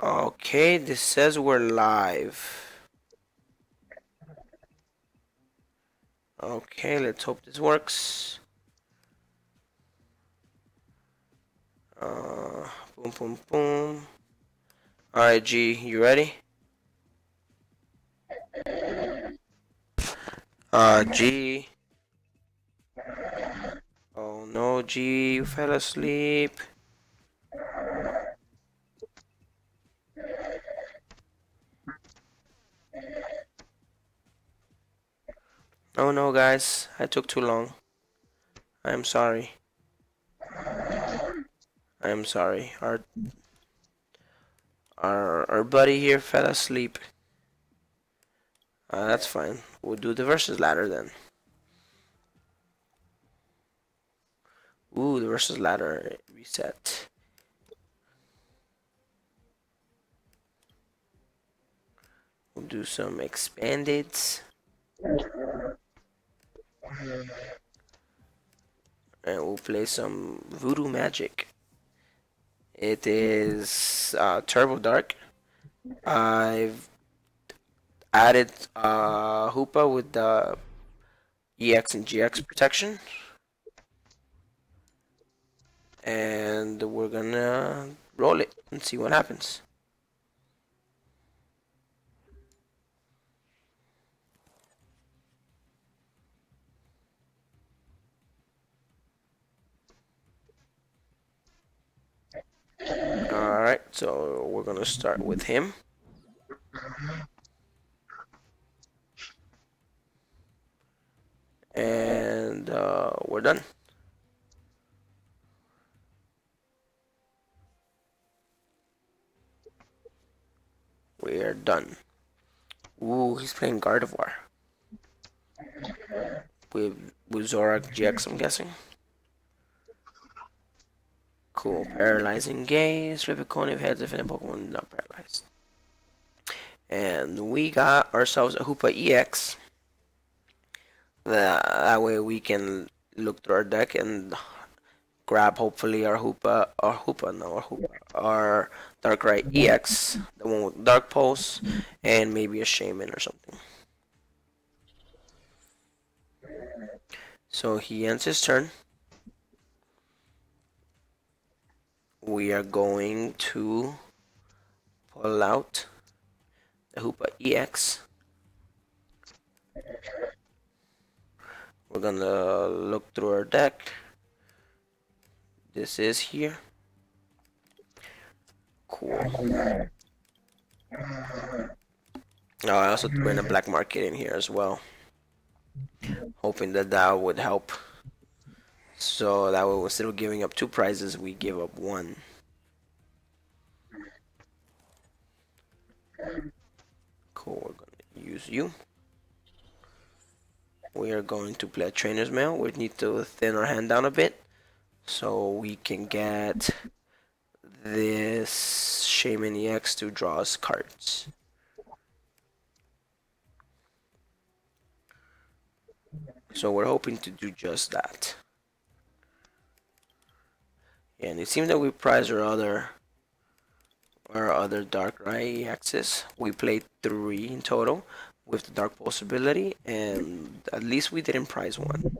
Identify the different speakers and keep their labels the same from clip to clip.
Speaker 1: Okay, this says we're live. Okay, let's hope this works. Boom, boom, boom. Alright, G, you ready? G. Oh no, G, you fell asleep. Oh no, guys, I took too long. I am sorry. I am sorry. Our buddy here fell asleep. That's fine. We'll do the versus ladder then. Ooh, the versus ladder reset. We'll do some expanded. And we'll play some Voodoo Magic. It is Turbo Dark. I've added Hoopa with the EX and GX protection. And we're gonna roll it and see what happens. Alright, so we're gonna start with him. And we're done. We are done. Ooh, he's playing Gardevoir. With Zorak GX, I'm guessing. Cool. Paralyzing Gaze. Flip a coin if heads if any Pokemon not paralyzed. And we got ourselves a Hoopa EX. That way we can look through our deck and grab hopefully our Darkrai EX, the one with Dark Pulse, and maybe a Shaman or something. So he ends his turn. We are going to pull out the Hoopa EX. We're gonna look through our deck. This is here. Cool. Oh, I also threw in a black market in here as well, hoping that that would help. So that way, instead of giving up 2 prizes, we give up 1. Cool, we're gonna use you. We are going to play a Trainer's Mail. We need to thin our hand down a bit so we can get this Shaman EX to draw us cards. So we're hoping to do just that. And it seems that we prize our other Darkrai EXs. We played 3 in total with the Dark Possibility, and at least we didn't prize 1.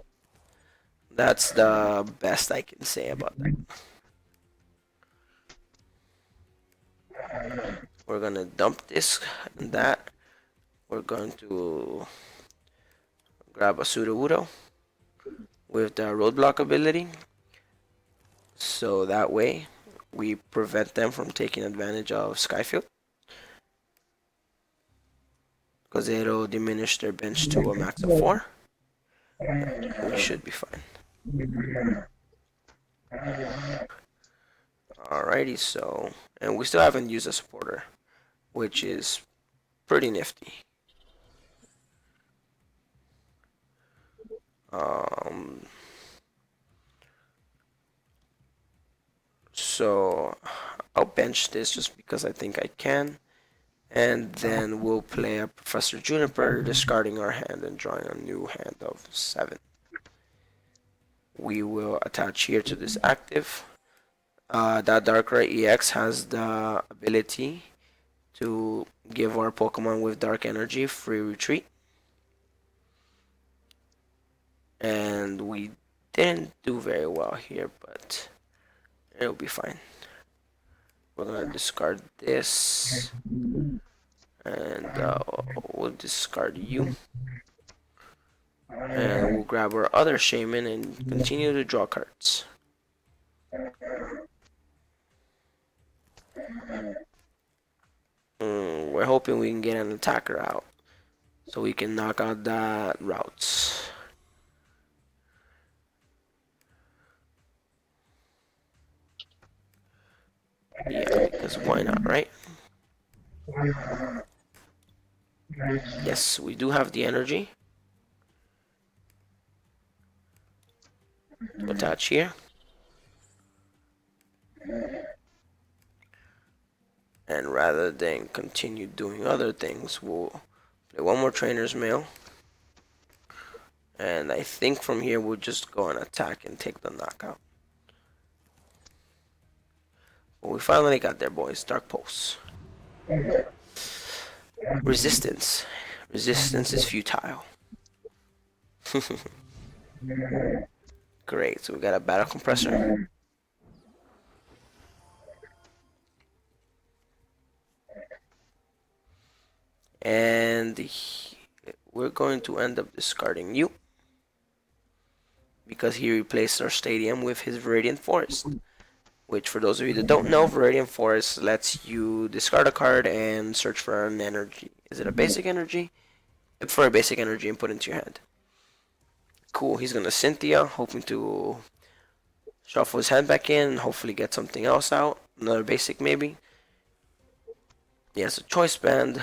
Speaker 1: That's the best I can say about that. We're gonna dump this and that. We're going to grab a Sudowoodo with the Roadblock ability, so that way we prevent them from taking advantage of Skyfield, because it'll diminish their bench to a max of 4. We should be fine. Alrighty, so, and we still haven't used a supporter, which is pretty nifty. So I'll bench this just because I think I can, and then we'll play a Professor Juniper, discarding our hand and drawing a new hand of 7. we will attach here to this active. That Darkrai EX has the ability to give our Pokemon with Dark Energy free retreat. And we didn't do very well here, but it'll be fine. We're gonna discard this, and we'll discard you. And we'll grab our other Shaman and continue to draw cards. We're hoping we can get an attacker out so we can knock out that routes. Yeah, because why not, right? Yes, we do have the energy to attach here. And rather than continue doing other things, we'll play one more Trainer's Mail. And I think from here we'll just go and attack and take the knockout. But we finally got there, boys. Dark Pulse. Resistance. Resistance is futile. Great, so we got a Battle Compressor. And we're going to end up discarding you, because he replaced our stadium with his Viridian Forest. Which, for those of you that don't know, Viridian Forest lets you discard a card and search for an energy. Is it a basic energy? For a basic energy and put it into your hand. Cool, he's going to Cynthia, hoping to shuffle his hand back in, hopefully get something else out. Another basic, maybe. He has a Choice Band.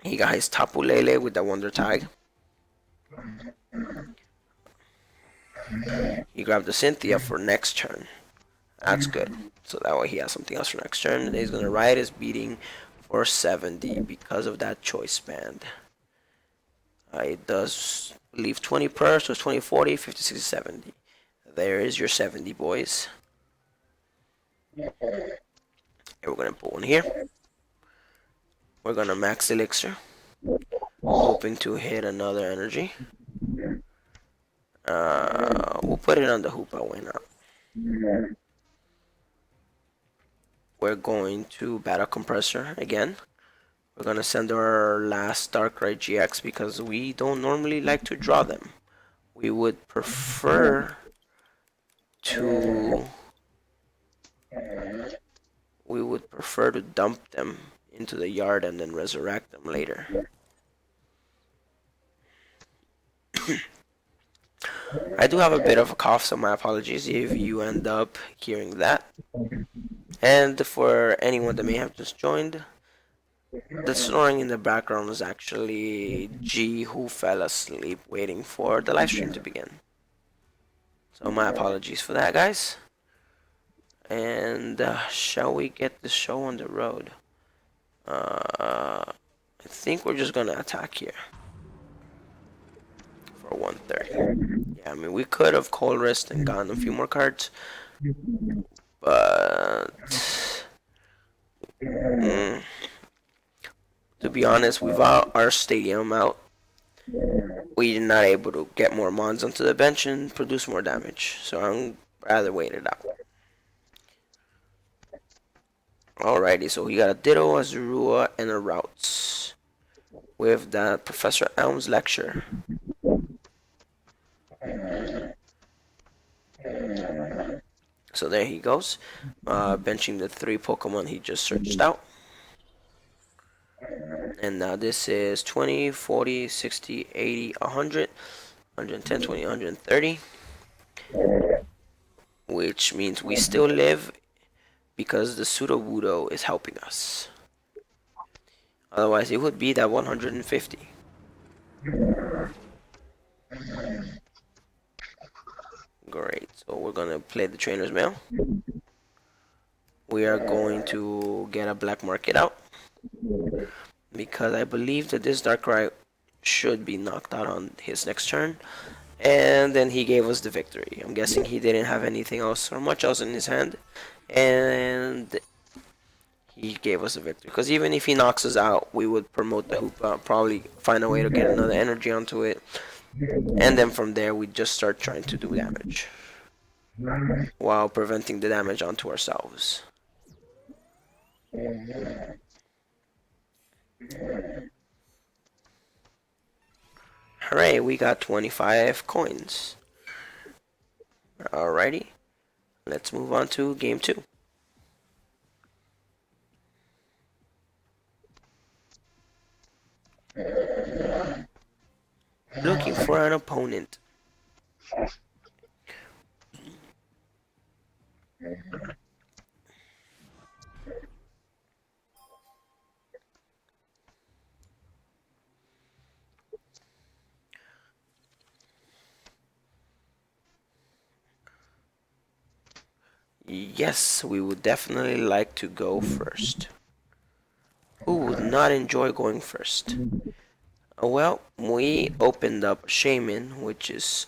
Speaker 1: He got his Tapu Lele with that Wonder Tag. He grabbed the Cynthia for next turn. That's good. So that way he has something else for next turn. And he's going to ride his beating for 70 because of that Choice Band. It does leave 20 per, so it's 20, 40, 50, 60, 70. There is your 70, boys. And we're going to put one here. We're going to max Elixir, hoping to hit another energy. We'll put it on the Hoopa, why not? We're going to Battle Compressor again. We're going to send our last Darkrai GX because we don't normally like to draw them. We would prefer to dump them into the yard and then resurrect them later. I do have a bit of a cough, so my apologies if you end up hearing that. And for anyone that may have just joined, the snoring in the background is actually G, who fell asleep waiting for the live stream to begin. So my apologies for that, guys. And shall we get the show on the road? I think we're just gonna attack here for 130. Yeah, I mean, we could have cold wrist and gotten a few more cards, but to be honest, without our stadium out, we're not able to get more mons onto the bench and produce more damage. So I'm rather wait it out. Alrighty, so we got a Ditto, a Zorua, and a Routes with the Professor Elm's lecture. So there he goes, benching the 3 Pokemon he just searched out. And now this is 20, 40, 60, 80, 100, 110, 20, 130. Which means we still live because the Sudowoodo is helping us. Otherwise, it would be that 150. Great, so we're going to play the Trainer's Mail. We are going to get a Black Market out, because I believe that this Darkrai should be knocked out on his next turn. and then he gave us the victory. I'm guessing he didn't have anything else or much else in his hand, and he gave us a victory. Because even if he knocks us out, we would promote the Hoopa, probably find a way to get another energy onto it, and then from there we just start trying to do damage while preventing the damage onto ourselves. Hooray, we got 25 coins. Alrighty, let's move on to game 2. Looking for an opponent. Yes, we would definitely like to go first. Who would not enjoy going first? Well, we opened up Shaman, which is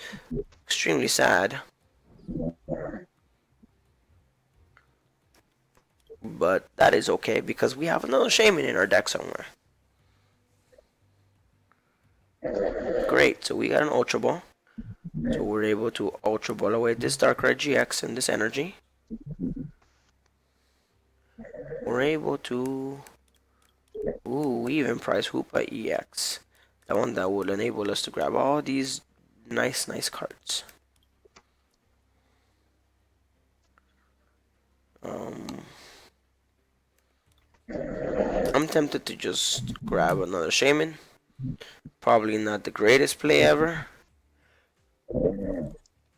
Speaker 1: extremely sad. But that is okay because we have another Shaman in our deck somewhere. Great, so we got an Ultra Ball. So we're able to Ultra Ball away this Darkrai GX and this energy. We're able to... Ooh, we even prize Hoopa EX. The one that will enable us to grab all these nice cards. I'm tempted to just grab another Shaman. Probably not the greatest play ever.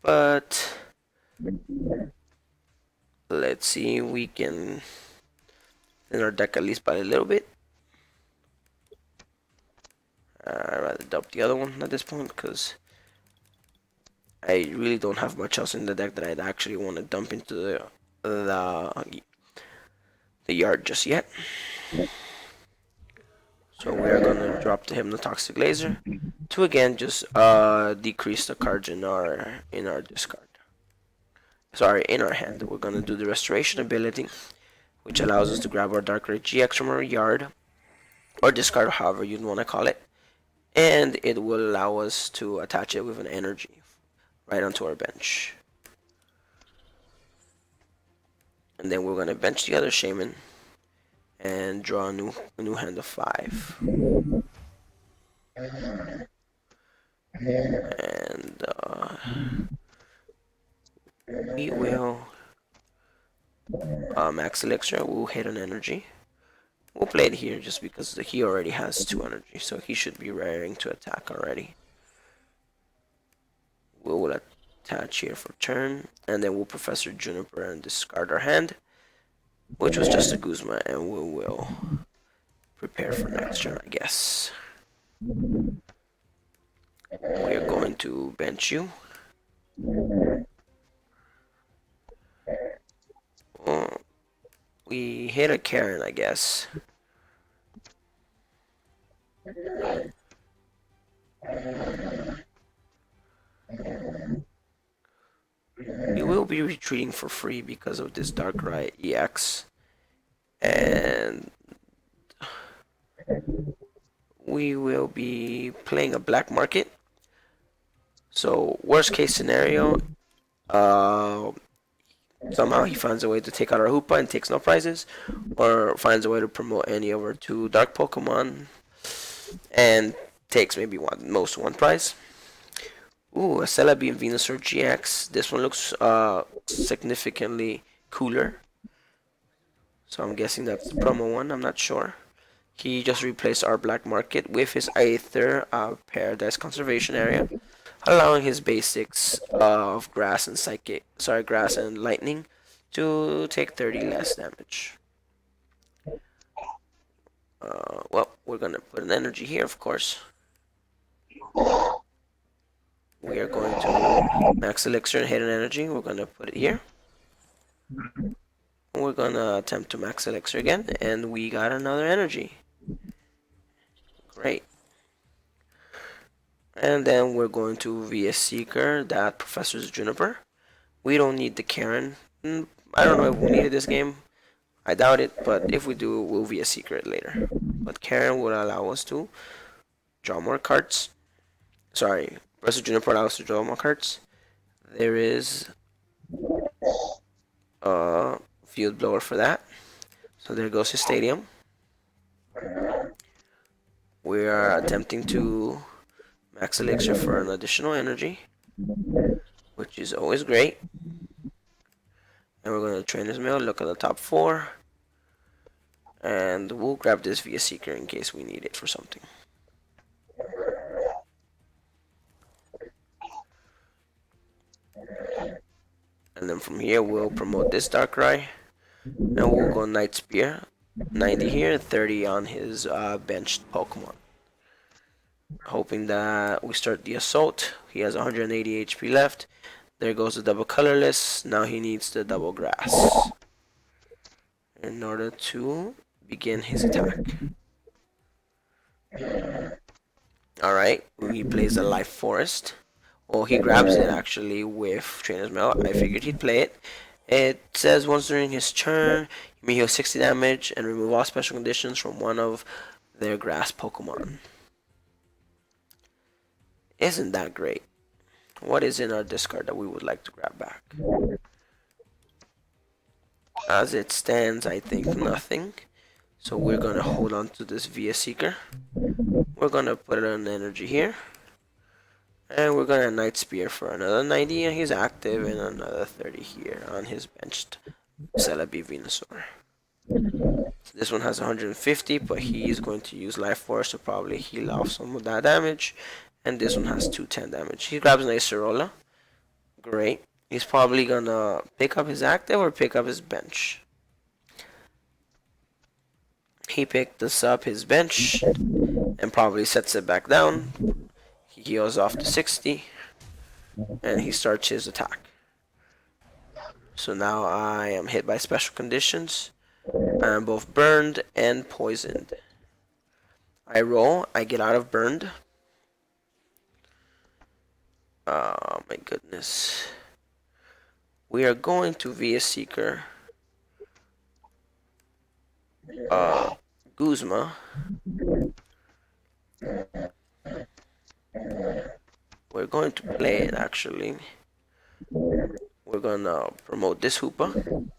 Speaker 1: But let's see if we can in our deck at least by a little bit. I'd rather dump the other one at this point because I really don't have much else in the deck that I'd actually want to dump into the yard just yet. So we are gonna drop the Hypnotoxic Laser to again just decrease the cards in our discard. Sorry, in our hand. We're gonna do the Restoration ability, which allows us to grab our Darkrai GX from our yard or discard, however you'd want to call it, and it will allow us to attach it with an energy right onto our bench. And then we're gonna bench the other Shaman and draw a new hand of 5. And we will Max Elixir. We'll hit an energy. We'll play it here just because he already has 2 energy, so he should be raring to attack already. We will attach here for turn, and then we'll Professor Juniper and discard our hand, which was just a Guzma, and we will prepare for next turn, I guess. We are going to bench you. Oh, we hit a Karen, I guess. We will be retreating for free because of this Darkrai EX. And we will be playing a black market. So worst case scenario, somehow he finds a way to take out our Hoopa and takes no prizes, or finds a way to promote any of our 2 dark Pokemon and takes maybe most one prize. Ooh, a Celebi and Venusaur GX. This one looks significantly cooler. So I'm guessing that's the promo one, I'm not sure. He just replaced our black market with his Aether Paradise Conservation Area, allowing his basics of grass and lightning to take 30 less damage. Well, we're gonna put an energy here, of course. We are going to Max Elixir and hit an energy. We're gonna put it here. We're gonna attempt to Max Elixir again, and we got another energy. Great. And then we're going to VS Seeker that Professor's Juniper. We don't need the Karen. I don't know if we needed this game. I doubt it, but if we do, we'll VS Seeker it later. But Karen will allow us to draw more cards. Sorry, Professor Juniper allows us to draw more cards. There is a field blower for that. So there goes his stadium. We are attempting to max elixir for an additional energy, which is always great. And we're going to Trainer's Mail, look at the top 4. And we'll grab this via Seeker in case we need it for something. And then from here, we'll promote this Darkrai. And we'll go Night Spear. 90 here, 30 on his benched Pokemon. Hoping that we start the Assault. He has 180 HP left. There goes the double colorless. Now he needs the double grass in order to begin his attack. Alright, he plays the Life Forest. Well, he grabs it actually with Trainer's Mail. I figured he'd play it. It says once during his turn, he may heal 60 damage and remove all special conditions from one of their grass Pokemon. Isn't that great? What is in our discard that we would like to grab back? As it stands, I think nothing. So we're going to hold on to this VS Seeker. We're going to put an energy here. And we're going to Night Spear for another 90, and he's active, and another 30 here on his benched Celebi Venusaur. This one has 150, but he's going to use Life Force to probably heal off some of that damage. And this one has 210 damage. He grabs an Acerola. Great. He's probably going to pick up his active or pick up his bench. He picked this up his bench and probably sets it back down. He heals off to 60, and he starts his attack. So now I am hit by special conditions. I am both burned and poisoned. I roll, I get out of burned. Oh my goodness. We are going to VS Seeker. Guzma. We're going to play it actually. We're gonna promote this Hoopa.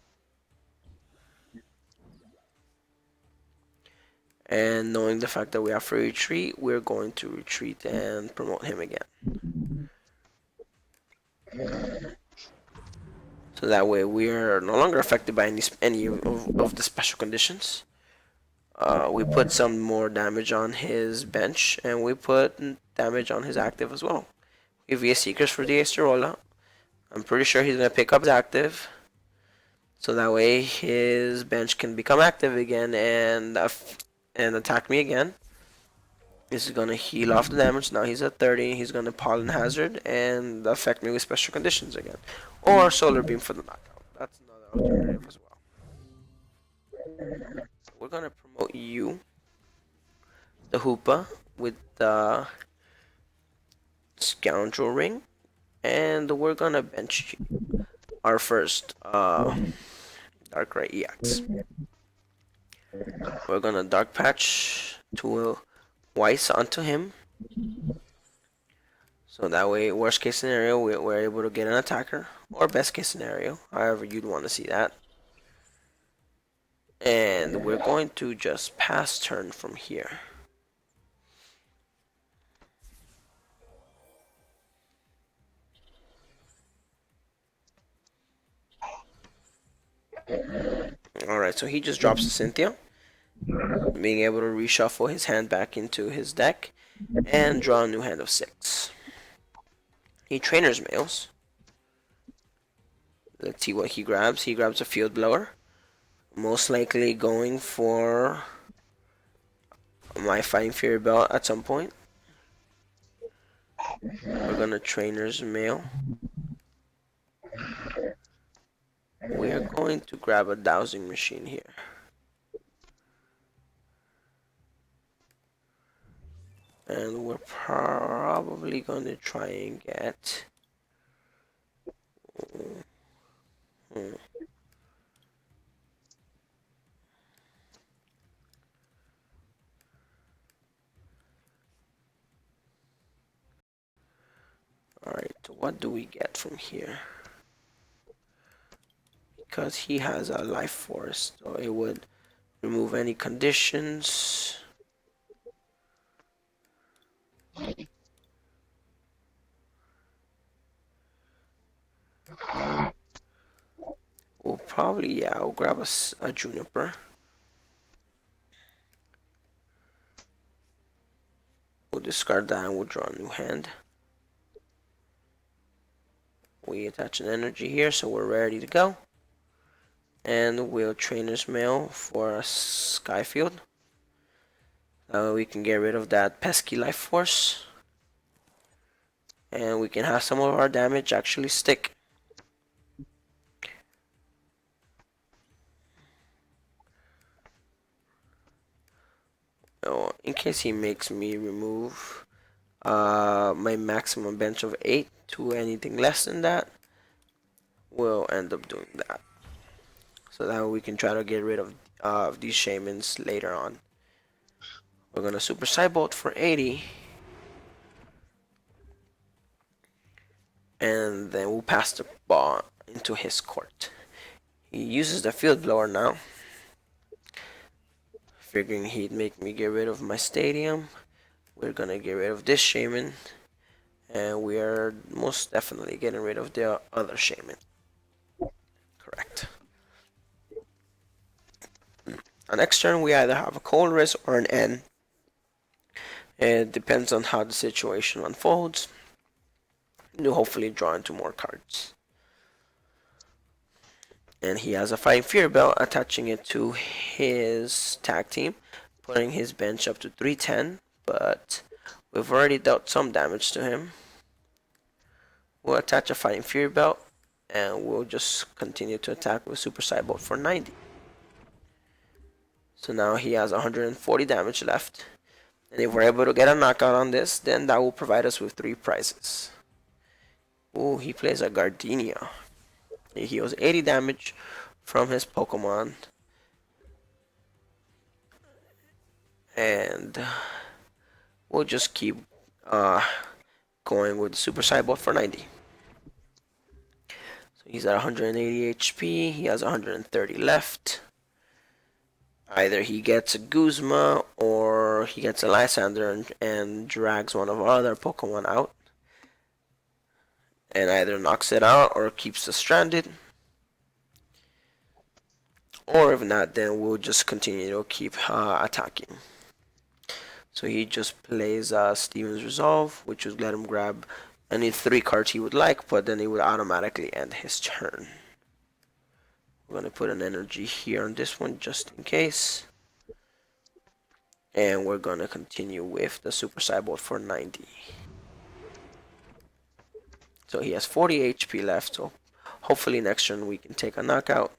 Speaker 1: And knowing the fact that we have free retreat, we're going to retreat and promote him again. So that way we are no longer affected by any of the special conditions. We put some more damage on his bench, and we put damage on his active as well. We VS Seekers for the Acerola. I'm pretty sure he's going to pick up his active. So that way his bench can become active again and attack me again. This is going to heal off the damage. Now he's at 30. He's going to Pollen Hazard and affect me with special conditions again. Or Solar Beam for the knockout. That's another alternative as well. We're going to promote you, the Hoopa, with the Scoundrel Ring. And we're going to bench our first Darkrai EX. We're going to Dark Patch to Weiss onto him. So that way, worst case scenario, we're able to get an attacker. Or best case scenario, however you'd want to see that. And we're going to just pass turn from here. Alright, so he just drops the Cynthia. Being able to reshuffle his hand back into his deck and draw a new hand of 6. He Trainer's Mails. Let's see what he grabs. He grabs a Field Blower. Most likely going for my Fighting Fury belt at some point. We're gonna Trainer's Mail. We are going to grab a Dowsing Machine here. And we're probably going to try and get... Hmm. Alright, so what do we get from here? Because he has a life force, so it would remove any conditions. We'll probably, yeah, we'll grab a Juniper. We'll discard that and we'll draw a new hand. We attach an energy here, so we're ready to go. And we'll Trainer's Mail for a Skyfield. That way we can get rid of that pesky life force. And we can have some of our damage actually stick. So in case he makes me remove my maximum bench of 8 to anything less than that, we'll end up doing that. So that way we can try to get rid of these shamans later on. We're gonna Super Cybolt for 80. And then we'll pass the ball into his court. He uses the field blower now, figuring he'd make me get rid of my stadium. We're gonna get rid of this shaman, and we are most definitely getting rid of the other shaman. Correct. On next turn, we either have a Colress or an N. It depends on how the situation unfolds. We'll hopefully draw into more cards. And he has a Fighting Fear Belt, attaching it to his tag team, putting his bench up to 310, but we've already dealt some damage to him. We'll attach a Fighting Fury Belt, and we'll just continue to attack with Super Cybolt for 90. So now he has 140 damage left, and if we're able to get a knockout on this, then that will provide us with 3 prizes. Ooh, he plays a Gardenia. He heals 80 damage from his Pokemon. And we'll just keep going with Super Cybolt for 90. So he's at 180 HP. He has 130 left. Either he gets a Guzma or he gets a Lysander and drags one of our other Pokemon out. And either knocks it out or keeps us stranded. Or if not, then we'll just continue to keep attacking. So he just plays Steven's Resolve, which would let him grab any 3 cards he would like, but then he would automatically end his turn. We're going to put an energy here on this one just in case. And we're going to continue with the Super Cybolt for 90. So he has 40 HP left, so hopefully next turn we can take a knockout.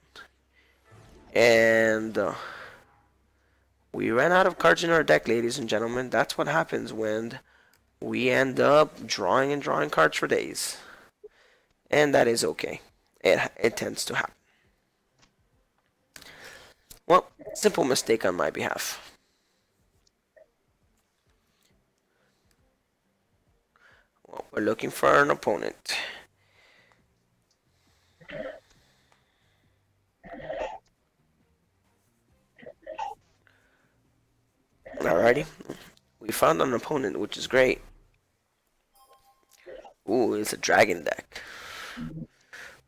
Speaker 1: And we ran out of cards in our deck, ladies and gentlemen. That's what happens when we end up drawing and drawing cards for days. And that is okay. It tends to happen. Well, simple mistake on my behalf. Well, we're looking for an opponent. Alrighty. We found an opponent, which is great. Ooh, it's a dragon deck.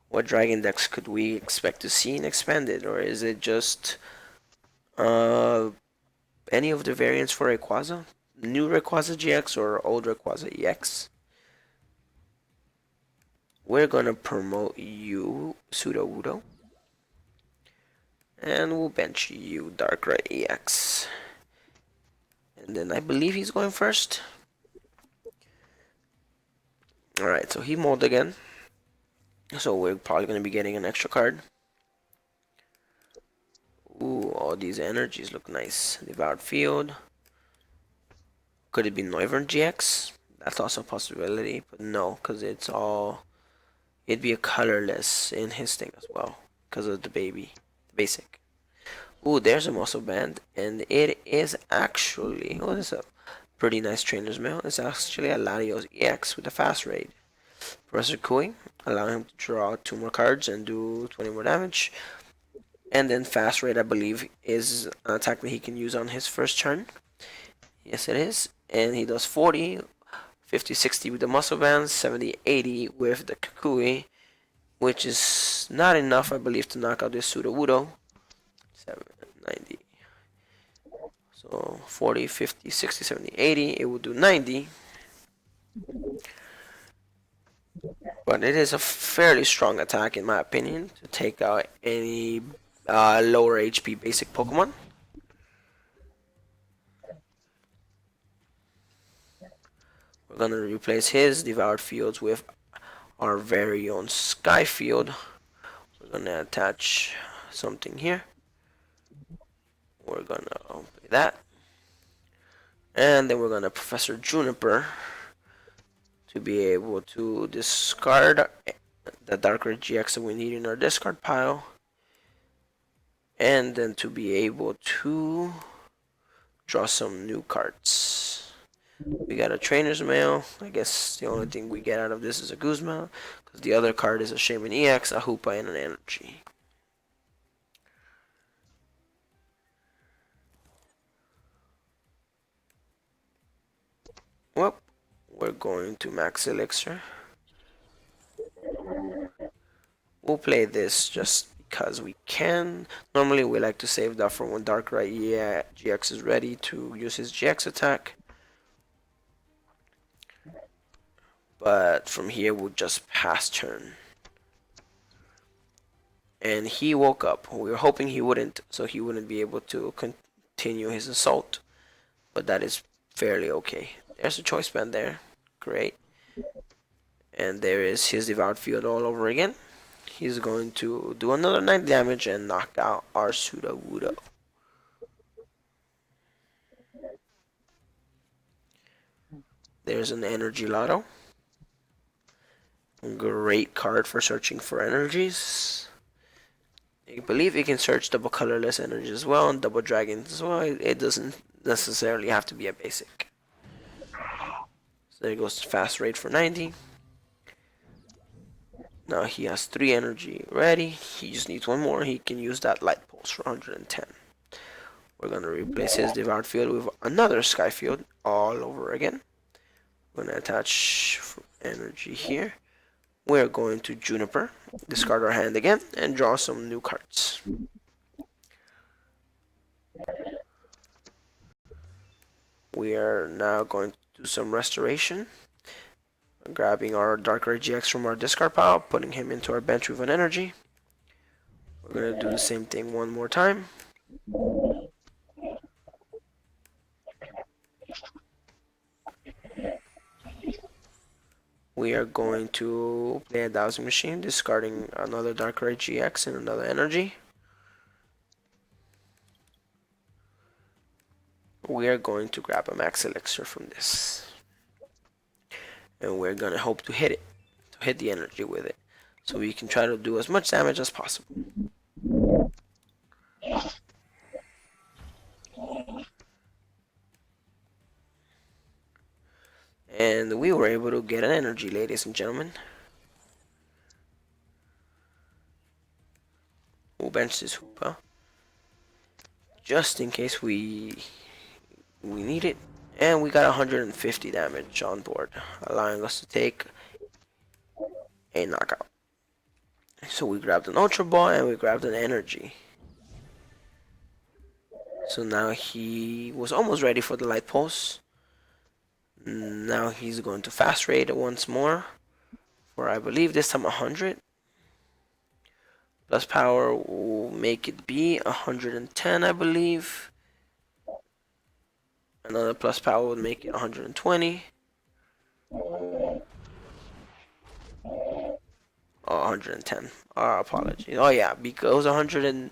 Speaker 1: What dragon decks could we expect to see in Expanded? Or is it just any of the variants for Rayquaza? New Rayquaza GX or old Rayquaza EX? We're gonna promote you, Sudowoodo. And we'll bench you, Darkrai EX. And then I believe he's going first. Alright, so he molded again. So we're probably going to be getting an extra card. Ooh, all these energies look nice. Devoured Field. Could it be Noivern GX? That's also a possibility, but no, because it'd be a colorless in his thing as well, because of the basic. Ooh, there's a muscle band, and it is actually, oh, this is a pretty nice trainer's mail. It's actually a Latios EX with a fast raid. Professor Kui, allowing him to draw 2 more cards and do 20 more damage. And then fast raid, I believe, is an attack that he can use on his first turn. Yes, it is. And he does 40, 50, 60 with the muscle bands, 70, 80 with the Kukui, which is not enough, I believe, to knock out this Sudowoodo. 7, 90. So 40, 50, 60, 70, 80. It would do 90. But it is a fairly strong attack, in my opinion, to take out any lower HP basic Pokemon. We're gonna replace his Devoured Fields with our very own Sky Field. We're gonna attach something here. We're gonna play that. And then we're gonna Professor Juniper to be able to discard the Dark Red GX that we need in our discard pile. And then to be able to draw some new cards. We got a Trainer's Mail. I guess the only thing we get out of this is a Guzma, because the other card is a Shaman EX, a Hoopa, and an Energy. Well, we're going to Max Elixir. We'll play this just because we can. Normally we like to save that for when Darkrai GX is ready to use his GX attack. But from here we'll just pass turn. And he woke up. We were hoping he wouldn't, so he wouldn't be able to continue his assault. But that is fairly okay. There's a choice band there. Great. And there is his Devoured Field all over again. He's going to do another 9 damage and knock out our Sudowoodo. There's an Energy Lotto. Great card for searching for energies. I believe you can search double colorless energies as well and double dragons as well. It doesn't necessarily have to be a basic. So there goes fast rate for 90. Now he has 3 energy ready. He just needs 1 more. He can use that light pulse for 110. We're going to replace his Devoured Field with another Sky Field all over again. We're going to attach energy here. We're going to Juniper, discard our hand again, and draw some new cards. We are now going to do some restoration. Grabbing our Darkrai GX from our discard pile, putting him into our bench with an energy. We're going to do the same thing one more time. We are going to play a Dowsing Machine, discarding another Darkrai GX and another energy. We are going to grab a Max Elixir from this. And we're going to hope to hit it, to hit the energy with it. So we can try to do as much damage as possible. And we were able to get an energy, ladies and gentlemen. We'll bench this Hoopa, just in case we need it. And we got 150 damage on board, allowing us to take a knockout. So we grabbed an Ultra Ball and we grabbed an energy. So now he was almost ready for the light pulse. Now he's going to fast raid once more for, I believe, this time 100. Plus power will make it be 110, I believe. Another plus power would make it 120. Oh, 110. Apologies. Oh yeah, because 100 and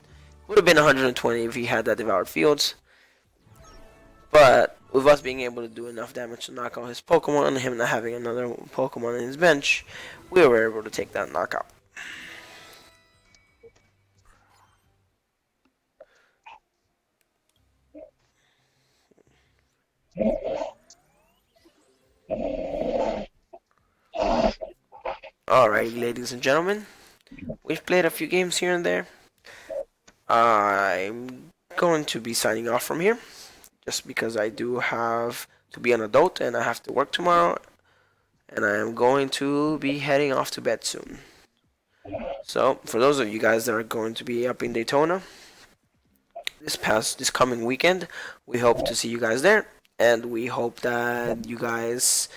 Speaker 1: would have been 120 if he had that Devoured Fields. But with us being able to do enough damage to knock out his Pokemon, and him not having another Pokemon in his bench, we were able to take that knockout. Alrighty, ladies and gentlemen, we've played a few games here and there. I'm going to be signing off from here, just because I do have to be an adult and I have to work tomorrow, and I am going to be heading off to bed soon. So, for those of you guys that are going to be up in Daytona this coming weekend, we hope to see you guys there, and we hope that you guys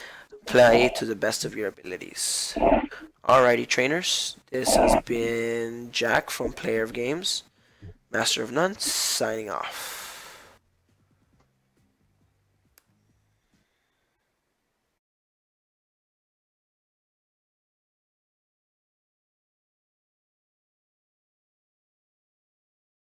Speaker 1: play to the best of your abilities. Alrighty, trainers, this has been Jack from Player of Games, Master of None, signing off.